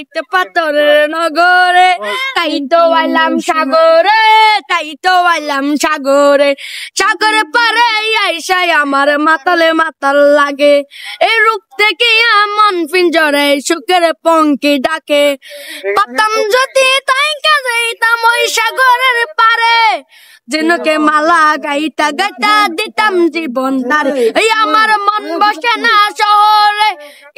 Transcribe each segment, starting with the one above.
ইট পাথরের নগরে, তাই তো আইলাম সাগরে, তাই তো আইলাম সাগরে। সাগরে পারে আইসাই আমার মাতালে মাতাল লাগে, এই রূপ থেকে মন পিঞ্জরে সুখের পঙ্কি ডাকে। পাতাম যদি তাই যাইতাম ওই সাগরের পারে, যেনকে মালা গাইতা গাইতা দিতাম জীবন তারে। এই আমার মন বসে না শহরে,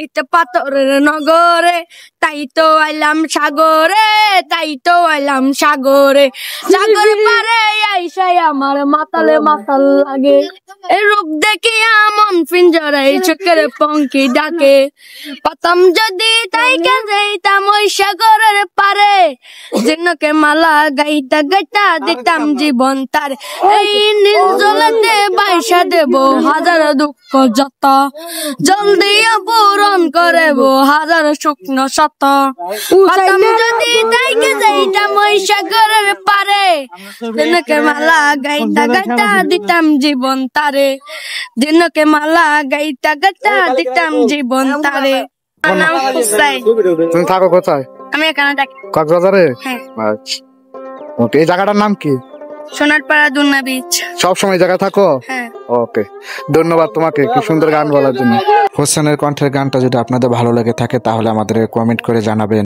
ইট পাথরের নগরে, তাই তো আইলাম সাগরে, তাই তো আইলাম সাগরে। সাগর পারে আইসাই আমার মাতালে মাতাল লাগে, এই রূপ দেখিয়া মন পিঞ্জরে চোখের পঙ্কি ডাকে। পাতাম যদি তাই যাইতাম ওই সাগরের পারে, যেনকে মালা গাইতা গাইতা দিতাম জীবন তার। এই নীল জলেতে বাইসা দেব হাজার দুঃখ যত, জল দিয়া পূরণ করব হাজার শুকনো শত। পাতাম যদি তাই যাইতাম ওই সাগরের পারে, যেনকে মালা গাইতা গাইতা দিতাম জীবন তারে, যেনকে মালা গাইতা গাইতা দিতাম জীবন তারে। নাম হুসাইন। তুমি থাকো কোথায়? আমি এখানে থাকি কক্সবাজারে। হ্যাঁ। আচ্ছা, ওকে। এই জায়গাটার নাম কি? সোনারপাড়া দুলনা বিচ। সব সময় জায়গায় থাকো? হ্যাঁ। ওকে, ধন্যবাদ তোমাকে কি সুন্দর গান বলার জন্য। হোসেনের কণ্ঠের গানটা যদি আপনাদের ভালো লেগে থাকে তাহলে আমাদের কমেন্ট করে জানাবেন।